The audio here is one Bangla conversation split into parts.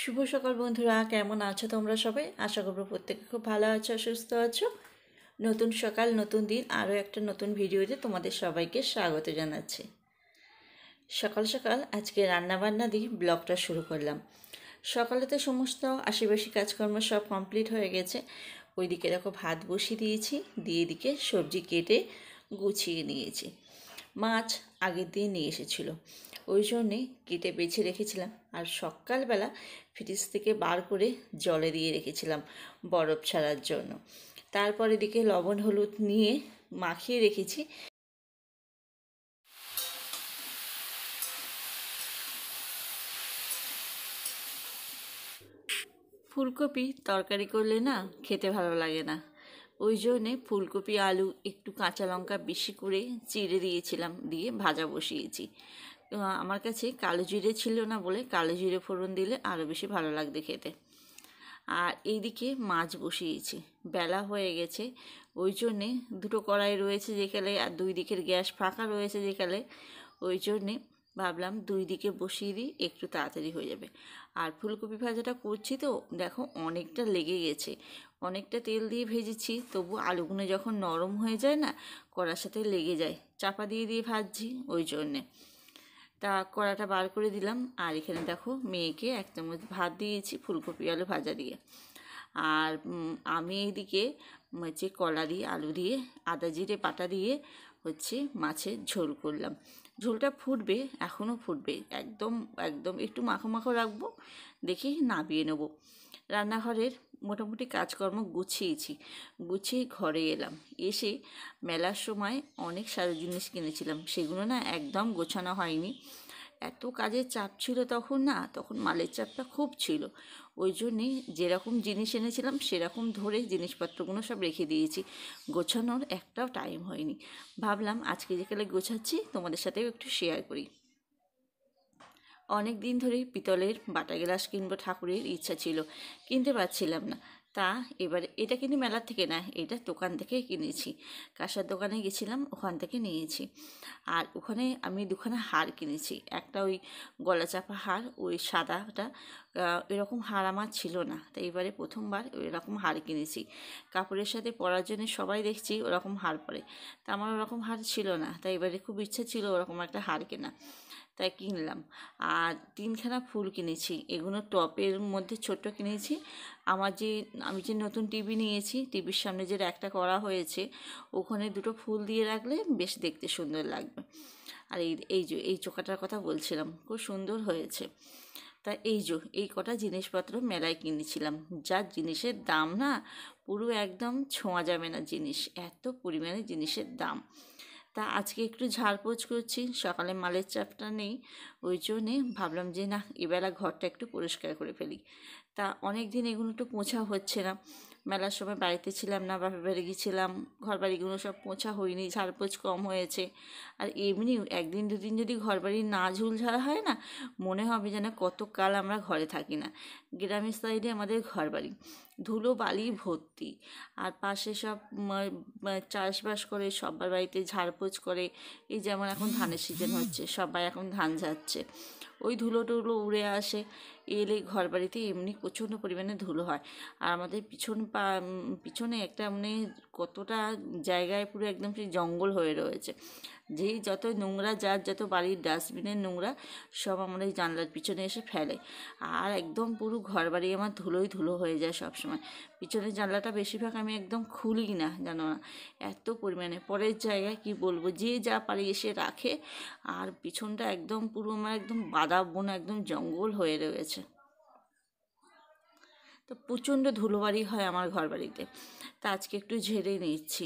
শুভ সকাল বন্ধুরা, কেমন আছো তোমরা সবাই? আশা করবো প্রত্যেকে খুব ভালো আছো, সুস্থ আছো। নতুন সকাল, নতুন দিন, আরও একটা নতুন ভিডিওতে তোমাদের সবাইকে স্বাগত জানাচ্ছি। সকাল সকাল আজকে রান্নাবান্না দিয়ে ব্লগটা শুরু করলাম। সকালে তো সমস্ত আশেপাশি কাজকর্ম সব কমপ্লিট হয়ে গেছে। ওইদিকে দেখো ভাত বসিয়ে দিয়েছি, দিয়ে এদিকে সবজি কেটে গুছিয়ে নিয়েছি। মাছ আগের দিন নিয়ে এসেছিলো, ওই জন্যে কেটে বেছে রেখেছিলাম। আর সকালবেলা ফ্রিজ থেকে বার করে জলে দিয়ে রেখেছিলাম বরফ ছাড়ার জন্য। তারপর এদিকে লবণ হলুদ নিয়ে মাখিয়ে রেখেছি। ফুলকপি তরকারি করলে না খেতে ভালো লাগে না, ওই জন্যে ফুলকপি আলু একটু কাঁচা লঙ্কা বেশি করে চিড়ে দিয়েছিলাম, দিয়ে ভাজা বসিয়েছি। তো আমার কাছে কালো জিরে ছিল না বলে কালো জিরে ফোড়ন দিলে আরও বেশি ভালো লাগবে খেতে। আর এইদিকে মাছ বসিয়েছি, বেলা হয়ে গেছে, ওই জন্যে দুটো কড়াই রয়েছে যেখানে, আর দুই দিকের গ্যাস ফাঁকা রয়েছে যেখানে, ওই জন্যে ভাবলাম দুই দিকে বসিয়ে দিই, একটু তাড়াতাড়ি হয়ে যাবে। আর ফুলকপি ভাজাটা করছি তো দেখো অনেকটা লেগে গেছে, অনেকটা তেল দিয়ে ভেজেছি, তবু আলুগুলো যখন নরম হয়ে যায় না কড়ার সাথে লেগে যায়, চাপা দিয়ে দিয়ে ভাজছি ওই জন্যে। তা কড়াটা বার করে দিলাম, আর এখানে দেখো মেয়েকে এক চামচ ভাত দিয়েছি ফুলকপি আলু ভাজা দিয়ে। আর আমি এইদিকে হচ্ছে কলা দিয়ে আলু দিয়ে আদা জিরে বাটা দিয়ে হচ্ছে মাছের ঝোল করলাম। ঝোলটা ফুটবে, এখনও ফুটবে, একদম একদম একটু মাখো মাখো রাখবো, দেখি নামিয়ে নেবো। রান্নাঘরের মোটামুটি কাজকর্ম গুছিয়েছি, গুছিয়ে ঘরে এলাম। এসে মেলার সময় অনেক সাজু জিনিস কিনেছিলাম, সেগুলো না একদম গোছানো হয়নি। এত কাজের চাপ ছিল তখন, না তখন মালের চাপটা খুব ছিল, ওই জন্যে যেরকম জিনিস এনেছিলাম সেরকম ধরে জিনিসপত্রগুলো সব রেখে দিয়েছি, গোছানোর একটাও টাইম হয়নি। ভাবলাম আজকে যেকালে গোছাচ্ছি তোমাদের সাথেও একটু শেয়ার করি। অনেক দিন ধরেই পিতলের বাটা গ্লাস কিনবো, ঠাকুরের ইচ্ছা ছিল, কিনতে পারছিলাম না। তা এবারে এটা কিন্তু মেলার থেকে না, এটা দোকান থেকেই কিনেছি, কাঁসার দোকানে গেছিলাম, ওখান থেকে নিয়েছি। আর ওখানে আমি দুখানা হার কিনেছি, একটা ওই গলা চাপা হার, ওই সাদাটা, এরকম হার আমার ছিল না, তাই এবারে প্রথমবার এরকম হার কিনেছি। কাপড়ের সাথে পরার জন্য সবাই দেখছি ওরকম হার পরে, তা আমার ওরকম হার ছিল না, তাই এবারে খুব ইচ্ছা ছিল ওরকম একটা হার কেনা, তাই কিনলাম। আর তিনখানা ফুল কিনেছি, এগুলো টপের মধ্যে ছোট্ট কিনেছি। আমি যে নতুন টিভি নিয়েছি, টিভির সামনে যে র্যাকটা করা হয়েছে, ওখানে দুটো ফুল দিয়ে রাখলে বেশ দেখতে সুন্দর লাগবে। আর এই চোকাটার কথা বলছিলাম, খুব সুন্দর হয়েছে। তা এই কটা জিনিসপত্র মেলায় কিনেছিলাম, যার জিনিসের দাম না পুরো একদম ছোঁয়া যাবে না জিনিস, এত পরিমাণে জিনিসের দাম। তা আজকে একটু ঝাড়পোছ করছি, সকালে মালের চাপটা নেই, ওই জন্যে ভাবলাম যে না এবেলা ঘরটা একটু পরিষ্কার করে ফেলি। তা অনেক দিন এগুলো একটু পোছা হচ্ছে না, মেলার সময় বাড়িতে ছিলাম না, বাপের বাড়ি গিয়েছিলাম, ঘর বাড়িগুলো সব পোছা হয়নি, ঝাড়পোছ কম হয়েছে। আর এমনি একদিন দুদিন যদি ঘর বাড়ি না ঝুলঝাড় হয় না, মনে হবে যেন কতকাল আমরা ঘরে থাকি না। গ্রামের সাইডে আমাদের ঘর বাড়ি, ধুলো বালি ভর্তি, আর পাশে সব চাষবাস করে সবার বাড়িতে ঝাড়পোছ করে। এই যেমন এখন ধানের সিজন হচ্ছে, সবাই এখন ধান ঝাড়ছে, ওই ধুলো টুলো উড়ে আসে, এলে ঘর বাড়িতে এমনি প্রচণ্ড পরিমাণে ধুলো হয়। আর আমাদের পিছনে একটা মানে কতটা জায়গায় পুরো একদম সেই জঙ্গল হয়ে রয়েছে, যেই যত নোংরা, যার যত বাড়ির ডাস্টবিনের নোংরা সব আমাদের জানলার পিছনে এসে ফেলে, আর একদম পুরো ঘর বাড়ি আমার ধুলোই ধুলো হয়ে যায় সব সময়। পিছনের জানলাটা বেশিরভাগ আমি একদম খুলি না, জানো না, এত পরিমাণে পরের জায়গায় কি বলবো, যে যা পারে এসে রাখে। আর পিছনটা একদম পুরো আমার একদম বাদা বন, একদম জঙ্গল হয়ে রয়েছে, তো প্রচণ্ড ধুলোবাড়ি হয় আমার ঘর বাড়িতে। তা আজকে একটু ঝেড়ে নিচ্ছি।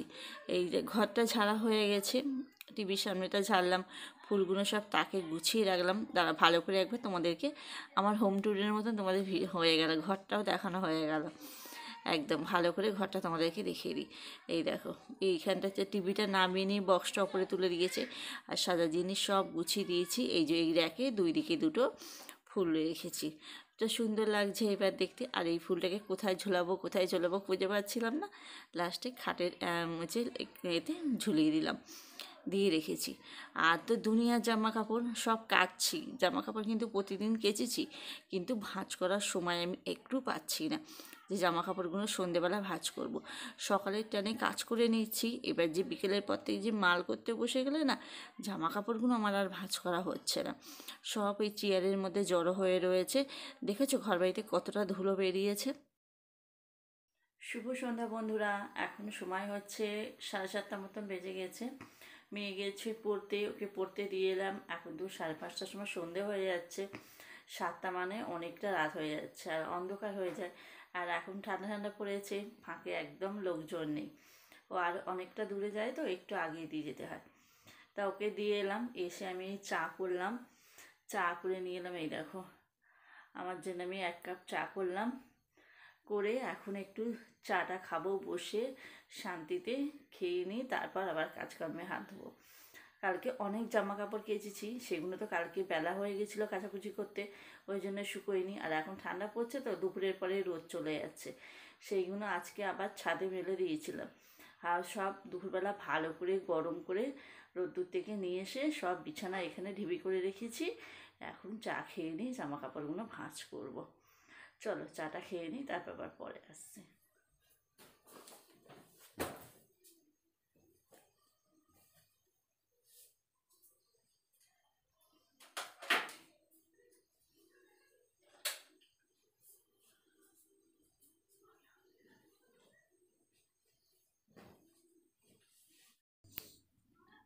এই যে ঘরটা ঝাড়া হয়ে গেছে, টিভির সামনেটা ঝাড়লাম, ফুলগুলো সব তাকে গুছিয়ে রাখলাম, দাঁড়া ভালো করে একবার তোমাদেরকে আমার হোম ট্যুরের মতন তোমাদের হয়ে গেল, ঘরটাও দেখানো হয়ে গেল, একদম ভালো করে ঘরটা তোমাদেরকে দেখিয়ে দিই। এই দেখো, এইখানটাতে টিভিটা নামিয়ে নিয়ে বক্সটা ওপরে তুলে দিয়েছে, আর সাদা জিনিস সব গুছিয়ে দিয়েছি। এই যে এই র্যাকে দুই দিকে দুটো ফুল রেখেছি, তো সুন্দর লাগছে এবার দেখতে। আর এই ফুলটাকে কোথায় ঝোলাবো খুঁজে পাচ্ছিলাম না। লাস্টে খাটের হচ্ছে এতে ঝুলিয়ে দিলাম, দিয়ে রেখেছি। আর তো দুনিয়ার জামা কাপড় সব কাচছি, জামা কাপড় কিন্তু প্রতিদিন কেচেছি, কিন্তু ভাঁজ করার সময় আমি একটু পাচ্ছি না যে জামা কাপড়গুলো সন্ধেবেলা ভাঁজ করব। সকালের টানে কাজ করে নিচ্ছি, এবার যে বিকেলের পর থেকে যে মাল করতে বসে গেলে না, জামা কাপড়গুলো আমার আর ভাঁজ করা হচ্ছে না। সব এই চেয়ারের মধ্যে জড়ো হয়ে রয়েছে। দেখেছো ঘরবাড়িতে কতটা ধুলো বেরিয়েছে। শুভ সন্ধ্যা বন্ধুরা, এখন সময় হচ্ছে 7:30 মতন বেজে গেছে। মেয়ে গেছে পড়তে, ওকে পড়তে দিয়ে এলাম। এখন তো 5:30টার সময় সন্ধে হয়ে যাচ্ছে। 7টা মানে অনেকটা রাত হয়ে যাচ্ছে আর অন্ধকার হয়ে যায়। আর এখন ঠান্ডা ঠান্ডা পড়েছে, ফাঁকে একদম লোকজন নেই। ও আর অনেকটা দূরে যায় তো একটু আগিয়ে দিয়ে যেতে হয়। তা ওকে দিয়ে এলাম, এসে আমি চা করলাম। চা করে নিয়ে এলাম, এই দেখো আমার জন্য আমি 1 কাপ চা করলাম। করে এখন একটু চাটা খাবো বসে শান্তিতে, খেয়ে নিই, তারপর আবার কাজকর্মে হাত দেবো। কালকে অনেক জামা কাপড় কেচেছি, সেগুলো তো কালকে বেলা হয়ে গেছিলো কাচাকুচি করতে, ওই জন্য শুকোয়নি। আর এখন ঠান্ডা পড়ছে তো, দুপুরের পরে রোদ চলে যাচ্ছে, সেইগুলো আজকে আবার ছাদে মেলে দিয়েছিলাম। আর সব দুপুরবেলা ভালো করে গরম করে রোদ্দুর থেকে নিয়ে এসে সব বিছানা এখানে ঢিবি করে রেখেছি। এখন চা খেয়ে নিই, জামা কাপড়গুলো ভাঁজ করবো। চলো চাটা খেয়ে নিই, তারপর আবার পরে আসছি।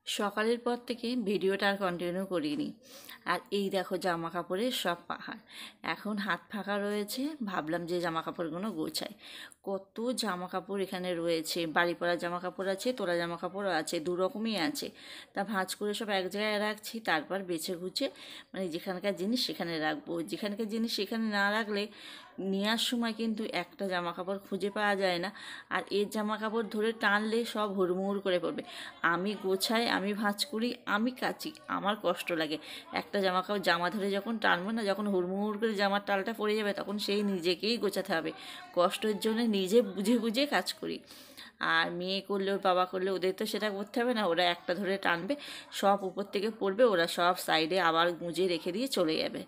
সকালের পর থেকে ভিডিওটা আর কন্টিনিউ করিনি। আর এই দেখো জামা কাপড়ের সব পাহাড়, এখন হাত ফাঁকা রয়েছে, ভাবলাম যে জামা কাপড়গুলো গোছাই। কত জামা কাপড় এখানে রয়েছে, বাড়ি পরা জামা কাপড় আছে, তোলা জামা কাপড়ও আছে, দু রকমই আছে। তা ভাঁজ করে সব এক জায়গায় রাখছি, তারপর বেছে গুছে মানে যেখানকার জিনিস সেখানে রাখবো। যেখানকার জিনিস সেখানে না রাখলে নেওয়ার সময় কিন্তু একটা জামা কাপড় খুঁজে পাওয়া যায় না। আর এর জামা কাপড় ধরে টানলে সব হুড়মুড় করে পড়বে। আমি গোছাই, আমি ভাঁজ করি, আমি কাচি, আমার কষ্ট লাগে। একটা জামা কাপড় জামা ধরে যখন টানবো না, যখন হুড়মুড় করে জামার টালটা পড়ে যাবে, তখন সেই নিজেকেই গোছাতে হবে। কষ্টের জন্য নিজে বুঝে বুঝে কাজ করি। আর মেয়ে করলে, ওর বাবা করলে, ওদের তো সেটা করতে হবে না, ওরা একটা ধরে টানবে, সব উপর থেকে পড়বে, ওরা সব সাইডে আবার গুঁজে রেখে দিয়ে চলে যাবে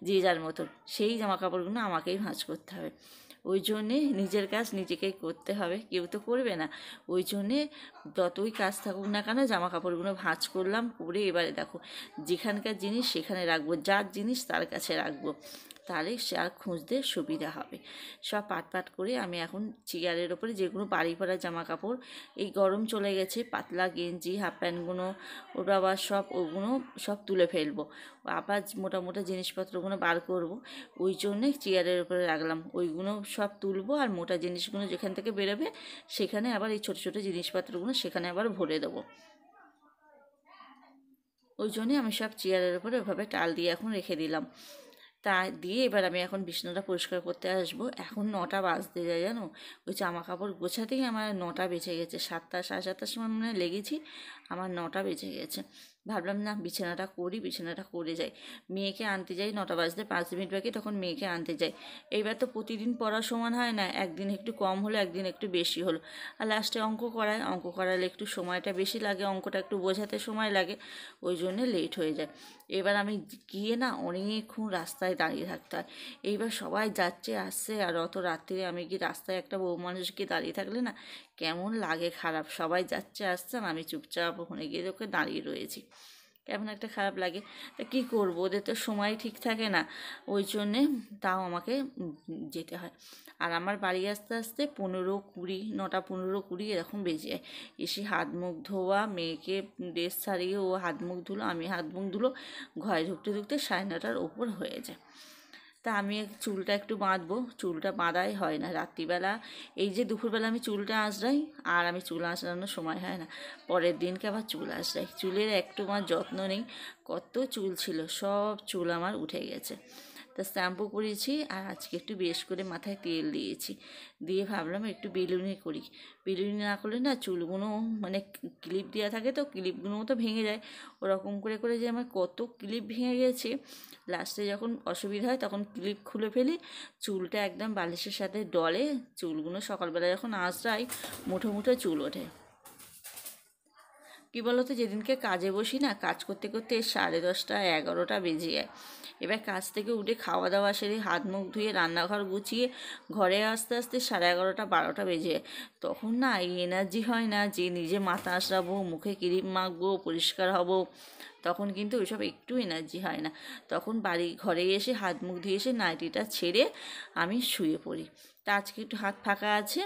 যে যার মতন। সেই জামা কাপড়গুলো আমাকেই ভাঁজ করতে হবে। ওই জন্যে নিজের কাজ নিজেকেই করতে হবে, কেউ তো করবে না। ওই জন্যে যতই কাজ থাকুক না কেন, জামা কাপড়গুলো ভাঁজ করলাম, করে এবারে দেখো যেখানকার জিনিস সেখানে রাখবো, যার জিনিস তার কাছে রাখবো, তাহলে সে আর খুঁজতে সুবিধা হবে। সব পাট পাট করে আমি এখন চেয়ারের ওপরে যেগুলো বাড়ি পরা জামা কাপড়, এই গরম চলে গেছে, পাতলা গেঞ্জি হাফ প্যান্টগুলো, ওর আবার সব ওগুলো সব তুলে ফেলবো, আবার মোটা মোটা জিনিসপত্রগুলো বার করব। ওই জন্যে চেয়ারের উপরে রাখলাম, ওইগুলো সব তুলবো, আর মোটা জিনিসগুলো যেখান থেকে বেরোবে সেখানে আবার এই ছোটো ছোটো জিনিসপত্রগুলো সেখানে আবার ভরে দেবো। ওই জন্যে আমি সব চেয়ারের উপরে ওইভাবে টাল দিয়ে এখন রেখে দিলাম। তা দিয়ে এবার আমি এখন বিছানাটা পরিষ্কার করতে আসবো। এখন 9টা বাজতে যায় জানো, ওই জামা কাপড় গোছাতেই আমার 9টা বেজে গেছে। 7টা 7:30টার সময় মনে হয় লেগেছি, আমার 9টা বেজে গেছে। ভাবলাম না বিছানাটা করি, বিছানাটা করে যাই। মেয়েকে আনতে যাই, 9টা বাজতে 5 মিনিট বাকি, তখন মেয়েকে আনতে যাই। এইবার তো প্রতিদিন পড়া সমান হয় না, একদিন একটু কম হলো, একদিন একটু বেশি হলো। আর লাস্টে অঙ্ক করায়, অঙ্ক করালে একটু সময়টা বেশি লাগে, অঙ্কটা একটু বোঝাতে সময় লাগে, ওই জন্যে লেট হয়ে যায়। এবার আমি গিয়ে না অনেকক্ষণ রাস্তায় দাঁড়িয়ে থাকতে হয়। এইবার সবাই যাচ্ছে আসছে, আর অত রাত্রে আমি কি রাস্তায় একটা বউ মানুষকে দাঁড়িয়ে থাকলে না কেমন লাগে, খারাপ। সবাই যাচ্ছে আসছে, আর আমি চুপচাপ ওখানে গিয়ে ওকে দাঁড়িয়ে রয়েছি, কেমন একটা খারাপ লাগে। তা কী করবো, ওদের তো সময় ঠিক থাকে না, ওই জন্যে তাও আমাকে যেতে হয়। আর আমার বাড়ি আসতে আসতে 15-20, 9টা 15-20 এরকম বেজে যায়। এসে হাত মুখ ধোয়া, মেয়েকে ড্রেস ছাড়িয়ে ও হাত মুখ ধুলো, আমি হাত মুখ ধুলো, ঘরে ঢুকতে ঢুকতে 9:30টার ওপর হয়ে যায়। তা আমি চুলটা একটু বাঁধবো, চুলটা বাঁধাই হয় না রাত্রিবেলা। এই যে দুপুরবেলা আমি চুলটা আঁচড়াই, আর আমি চুল আঁচড়ানোর সময় হয় না, পরের দিনকে আবার চুল আঁচড়াই। চুলের একটু আমার যত্ন নেই, কত চুল ছিল, সব চুল আমার উঠে গেছে। তা শ্যাম্পু করেছি আর আজকে একটু বেশ করে মাথায় তেল দিয়েছি, দিয়ে ভাবলাম একটু বেলুনি করি। বেলুনি না করলে না চুলগুলো মানে ক্লিপ দেওয়া থাকে তো ক্লিপগুলো তো ভেঙে যায়, ওরকম করে করে যে আমার কত ক্লিপ ভেঙে গেছে। লাস্টে যখন অসুবিধা হয় তখন ক্লিপ খুলে ফেলি, চুলটা একদম বালিশের সাথে ডলে, চুলগুলো সকালবেলা যখন আঁচড়াই মুঠো মুঠো চুল ওঠে। কী বলতো, যেদিনকে কাজে বসি না, কাজ করতে করতে 10:30 11টা বেজে যায়। এবার কাজ থেকে উঠে খাওয়া দাওয়া সেরে হাত মুখ ধুয়ে রান্নাঘর গুছিয়ে ঘরে আসতে আসতে 11:30 12টা বেজে যায়। তখন না এই এনার্জি হয় না যে নিজে মাথা আঁচড়াবো, মুখে ক্রিম মাখবো, পরিষ্কার হব। তখন কিন্তু ওইসব একটু এনার্জি হয় না। তখন ঘরে এসে হাত মুখ ধুয়ে এসে নাইটিটা ছেড়ে আমি শুয়ে পড়ি। তা আজকে একটু হাত ফাঁকা আছে।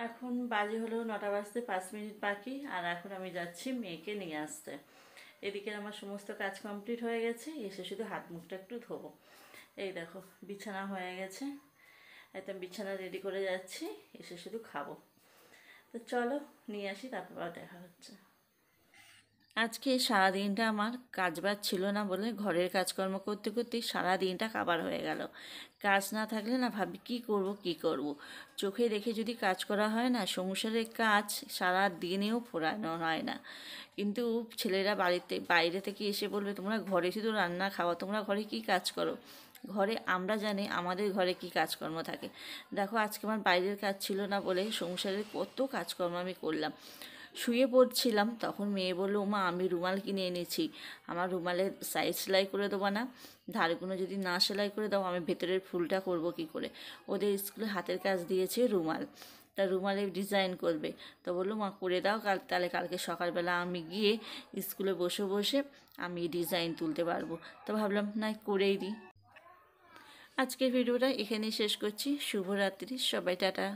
এখন বাজে হলো 9টা বাজতে 5 মিনিট বাকি, আর এখন আমি যাচ্ছি মেয়েকে নিয়ে আসতে। এদিকে আমার সমস্ত কাজ কমপ্লিট হয়ে গেছে, এসে শুধু হাত মুখটা একটু ধোবো। এই দেখো বিছানা হয়ে গেছে, একদম বিছানা রেডি করে যাচ্ছি, এসে শুধু খাবো। তো চলো নিয়ে আসি, তারপর দেখা হচ্ছে। আজকে সারাদিনটা আমার কাজবাজ ছিল না বলে ঘরের কাজকর্ম করতে করতেই সারাদিনটা কাবার হয়ে গেল। কাজ না থাকলে না ভাবি কি করব কি করব। চোখে রেখে যদি কাজ করা হয় না, সংসারের কাজ সারা দিনেও ফোরানো হয় না। কিন্তু ছেলেরা বাইরে থেকে এসে বলবে তোমরা ঘরে শুধু রান্না খাওয়া, তোমরা ঘরে কি কাজ করো। ঘরে আমরা জানি আমাদের ঘরে কি কাজকর্ম থাকে। দেখো আজকে আমার বাইরের কাজ ছিল না বলে সংসারের কত কাজকর্ম আমি করলাম। শুয়ে পড়ছিলাম, তখন মেয়ে বললো মা আমি রুমাল কিনে এনেছি, আমার রুমালের সাইড সেলাই করে দেবো না, ধারগুলো যদি না সেলাই করে দাও আমি ভেতরের ফুলটা করব কি করে। ওদের স্কুলে হাতের কাজ দিয়েছে রুমাল, তা রুমালে ডিজাইন করবে। তো বললো মা করে দাও, তাহলে কালকে সকালবেলা আমি গিয়ে স্কুলে বসে বসে আমি ডিজাইন তুলতে পারবো। তো ভাবলাম না করেই দিই। আজকের ভিডিওটা এখানেই শেষ করছি। শুভরাত্রি, সবাই টাটা।